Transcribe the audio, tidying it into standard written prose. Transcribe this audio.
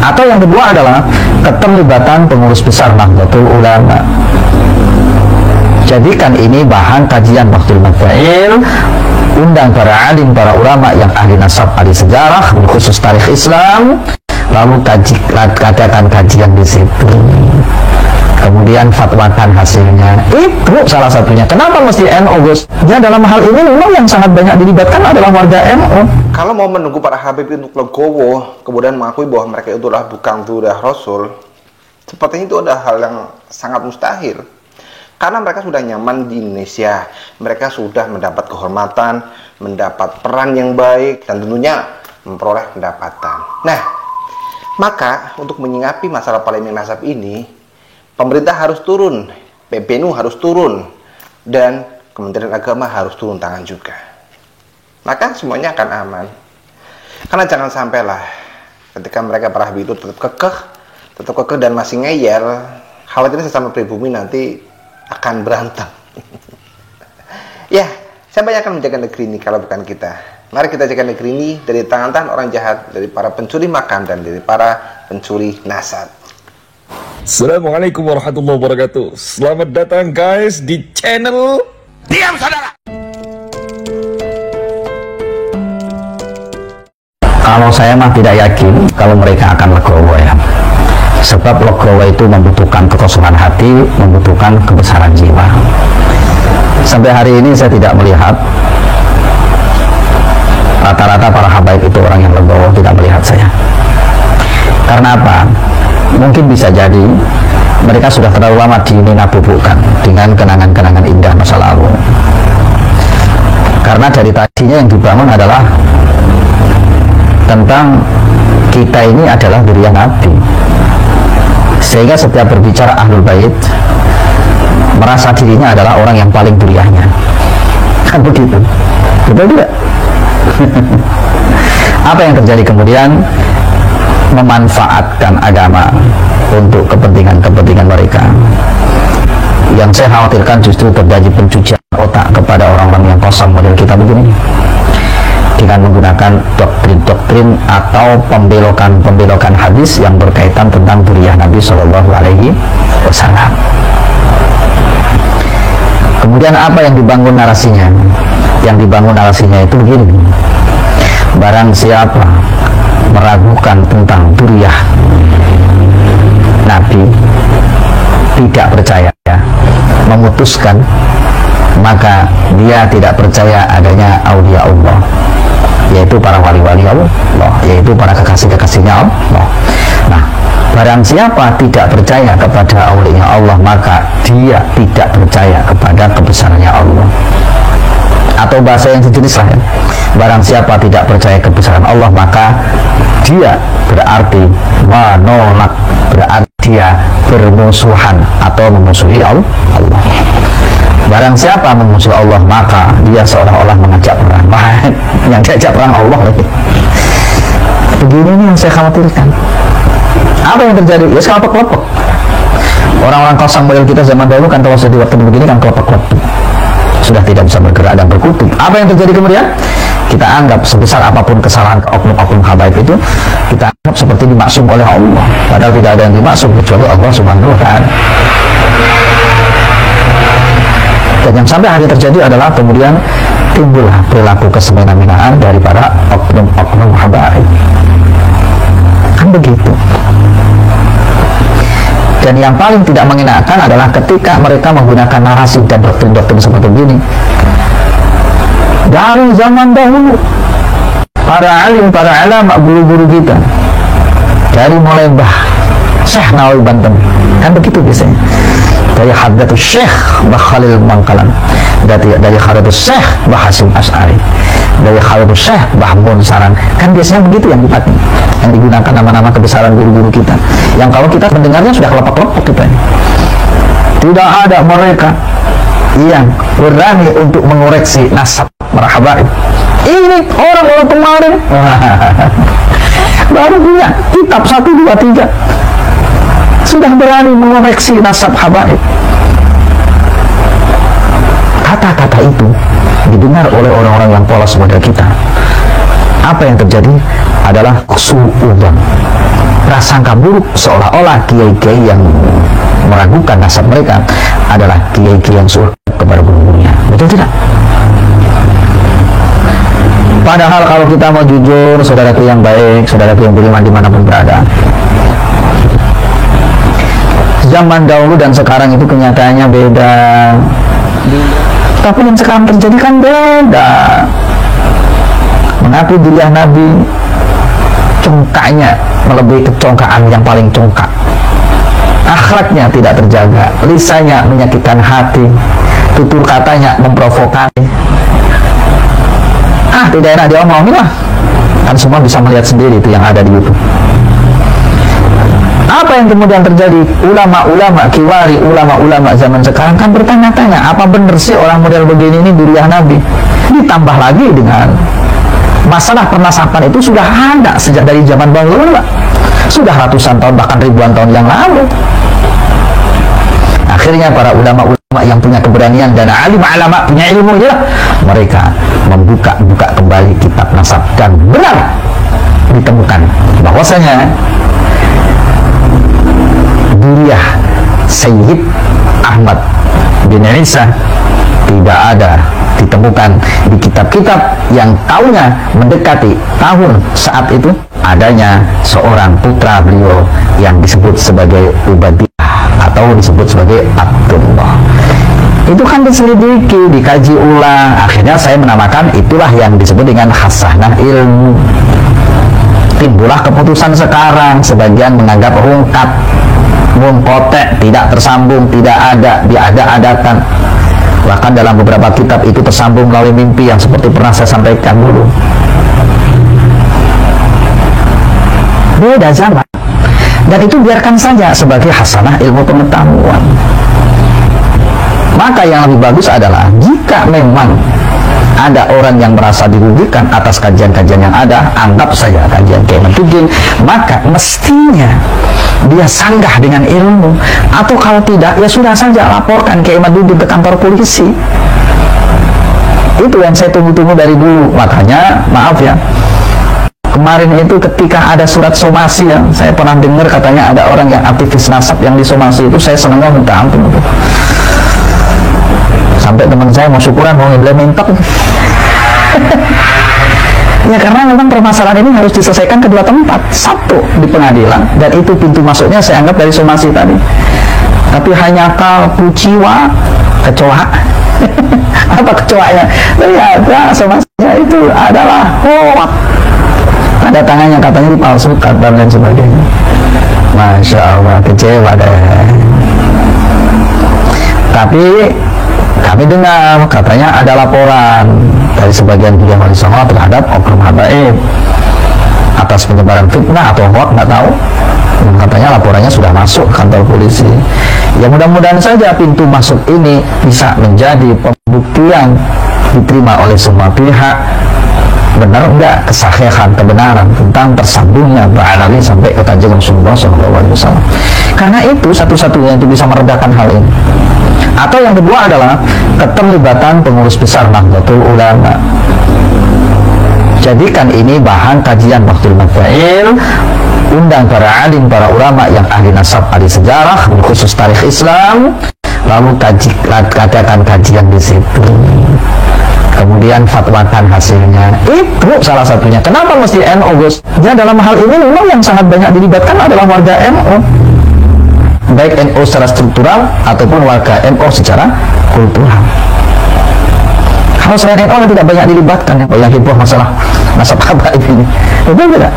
Atau yang kedua adalah keterlibatan pengurus besar Nahdlatul Ulama. Jadikan ini bahan kajian Baqtul Madfail, undang para alim, para ulama yang ahli nasab, ahli sejarah, khusus tarikh Islam, lalu adakan kajian di situ. Kemudian fatwakan hasilnya. Itu salah satunya. Kenapa mesti NU, Gus? Ya, dalam hal ini memang yang sangat banyak dilibatkan adalah warga NU. Kalau mau menunggu para Habib untuk legowo, kemudian mengakui bahwa mereka itu adalah bukan zuriyah Rasul, sepertinya itu adalah hal yang sangat mustahil. Karena mereka sudah nyaman di Indonesia, mereka sudah mendapat kehormatan, mendapat peran yang baik, dan tentunya memperoleh pendapatan. Nah, maka untuk menyikapi masalah polemik nasab ini, pemerintah harus turun, PBNU harus turun, dan Kementerian Agama harus turun tangan juga. Maka semuanya akan aman. Karena jangan sampailah ketika mereka para Habib itu tetap kekeh dan masih ngeyel, khawatirnya sesama pribumi nanti akan berantem. Ya, siapa yang akan menjaga negeri ini kalau bukan kita? Mari kita jaga negeri ini dari tangan-tangan orang jahat, dari para pencuri makam dan dari para pencuri nasab. Assalamualaikum warahmatullahi wabarakatuh. Selamat datang guys di channel Diam Saudara. Kalau saya mah tidak yakin kalau mereka akan legowo ya. Sebab legowo itu membutuhkan kekosongan hati, membutuhkan kebesaran jiwa. Sampai hari ini saya tidak melihat rata-rata para habaib itu orang yang legowo, tidak melihat saya. Karena apa? Mungkin bisa jadi mereka sudah terlalu lama dinabubukkan dengan kenangan-kenangan indah masa lalu. Karena dari tadinya yang dibangun adalah tentang kita ini adalah dzurriyyah Nabi, sehingga setiap berbicara Ahlul Bait merasa dirinya adalah orang yang paling dzurriyyahnya, kan begitu, betul tidak? Apa yang terjadi kemudian? Memanfaatkan agama untuk kepentingan-kepentingan mereka. Yang saya khawatirkan justru terjadi pencucian otak kepada orang-orang yang kosong model kita begini, dengan menggunakan doktrin-doktrin atau pembelokan-pembelokan hadis yang berkaitan tentang dzurriyyah Nabi Shallallahu Alaihi Wasallam. Kemudian apa yang dibangun narasinya? Yang dibangun narasinya itu begini: barang siapa meragukan tentang dzurriyyah Nabi, tidak percaya, memutuskan, maka dia tidak percaya adanya aulia Allah, yaitu para wali-wali Allah, yaitu para kekasih-kekasihnya Allah. Nah, barang siapa tidak percaya kepada aulia Allah, maka dia tidak percaya kepada kebesarannya Allah. Atau bahasa yang sejenis lah ya, barang siapa tidak percaya kebesaran Allah, maka dia berarti menolak, berarti dia bermusuhan atau memusuhi Allah. Barang siapa memusuhi Allah, maka dia seolah-olah mengajak perang. Yang diajak perang Allah lagi. Begini nih yang saya khawatirkan. Apa yang terjadi? Ya kelompok-kelompok. Orang-orang kosong model kita zaman dahulu kan kalau sudah di waktu begini kan kelompok-kelompok, sudah tidak bisa bergerak dan berkutik. Apa yang terjadi kemudian? Kita anggap sebesar apapun kesalahan oknum-oknum habaib itu, kita anggap seperti dimaksum oleh Allah, padahal tidak ada yang dimaksum kecuali Allah Subhanahu wa Ta'ala. Dan yang sampai hari terjadi adalah kemudian timbullah perilaku kesemena-menaan dari para oknum-oknum habaib, kan begitu. Dan yang paling tidak mengenakan adalah ketika mereka menggunakan narasi dan doktrin-doktrin seperti ini. Dari zaman dahulu, para alim, para ulama, guru-guru kita, dari mulai Syekh Nawawi Banten, kan begitu biasanya. Dari Hadratus Syekh Mbah Khalil Bangkalan, dari Hadratus Syekh Mbah Hasyim Asy'ari, dari Hadratus Syekh Mbah Mun Saran, kan biasanya begitu yang dipakai, yang digunakan nama-nama kebesaran guru-guru kita, yang kalau kita mendengarnya sudah kelompok-kelompok kita ini. Tidak ada mereka yang berani untuk mengoreksi nasab para habaib. Ini orang-orang kemarin baru punya kitab 1, 2, 3 sudah berani mengoreksi nasab habaib. Kata-kata itu didengar oleh orang-orang yang polos model kita. Apa yang terjadi adalah suudzon, prasangka buruk seolah-olah kiai-kiai yang meragukan nasab mereka adalah kiai-kiai yang sulit kepada gurunya. Betul tidak? Padahal kalau kita mau jujur, saudaraku yang baik, saudaraku yang beriman dimanapun berada, zaman dahulu dan sekarang itu kenyataannya beda. Tapi yang sekarang terjadi kan beda. Mengaku diriah Nabi, congkaknya melebihi kecongkaan yang paling congkak, akhlaknya tidak terjaga, lisannya menyakitkan hati, tutur katanya memprovokasi. Tidak enak diomongin lah, kan semua bisa melihat sendiri itu yang ada di YouTube. Apa yang kemudian terjadi? Ulama-ulama kiwari, ulama-ulama zaman sekarang kan bertanya-tanya, apa benar sih orang model begini ini diriah Nabi? Ditambah lagi dengan masalah pernasaban itu sudah ada sejak dari zaman dahulu, sudah ratusan tahun bahkan ribuan tahun yang lalu. Akhirnya para ulama-ulama yang punya keberanian dan alim ulama punya ilmu ya, mereka membuka kembali kitab nasab dan benar ditemukan bahwasanya diriah Sayyid Ahmad bin Isa tidak ada ditemukan di kitab-kitab yang tahunnya mendekati tahun saat itu adanya seorang putra beliau yang disebut sebagai Ubadiyah atau disebut sebagai Abdullah. Itu kan diselidiki, dikaji ulang, akhirnya saya menamakan itulah yang disebut dengan hasanah ilmu. Timbullah keputusan sekarang, sebagian menganggap rungkat, munqati', tidak tersambung, tidak ada, diada-adakan. Bahkan dalam beberapa kitab itu tersambung melalui mimpi yang seperti pernah saya sampaikan dulu. Beda zaman. Dan itu biarkan saja sebagai hasanah ilmu pengetahuan. Maka yang lebih bagus adalah jika memang ada orang yang merasa dirugikan atas kajian-kajian yang ada, anggap saja kajian Kiai Mahyudin, maka mestinya dia sanggah dengan ilmu, atau kalau tidak ya sudah saja laporkan Kiai Mahyudin ke kantor polisi. Itu yang saya tunggu-tunggu dari dulu. Makanya maaf ya, kemarin itu ketika ada surat somasi yang saya pernah dengar katanya ada orang yang aktivis nasab yang disomasi, itu saya senangnya minta ampun itu. Sampai teman saya mau syukuran, mau ngeblementok. Ya karena memang permasalahan ini harus diselesaikan kedua tempat. Satu di pengadilan, dan itu pintu masuknya saya anggap dari somasi tadi. Tapi hanya kuciwa kecoa. Apa kecoanya? Ternyata somasinya itu adalah hoak. Ada tangannya katanya dipalsukan dan lain sebagainya. Masya Allah, kecewa deh. Tapi kami dengar katanya ada laporan dari sebagian pihak wali songo terhadap oknum habaib atas penyebaran fitnah atau hoax, nggak tahu. Katanya laporannya sudah masuk kantor polisi. Ya mudah-mudahan saja pintu masuk ini bisa menjadi pembuktian diterima oleh semua pihak, benar enggak kesahihan kebenaran tentang tersambungnya Ba'alali sampai ke kanjeng Rasulullah SAW. Karena itu satu-satunya itu bisa meredakan hal ini. Atau yang kedua adalah keterlibatan pengurus besar Nahdlatul Ulama. Jadikan ini bahan kajian Baqtul Mafail, undang para alim, para ulama yang ahli nasab, ahli sejarah, khusus tarikh Islam, lalu adakan kajian di situ. Kemudian fatwakan hasilnya. Itu salah satunya. Kenapa mesti NU, Gus? Ya dalam hal ini memang yang sangat banyak dilibatkan adalah warga NU. Baik NU secara struktural ataupun warga NU secara kultural. Kalau selain NU yang tidak banyak dilibatkan, yang heboh masalah nasab habaib ini, itu tidak.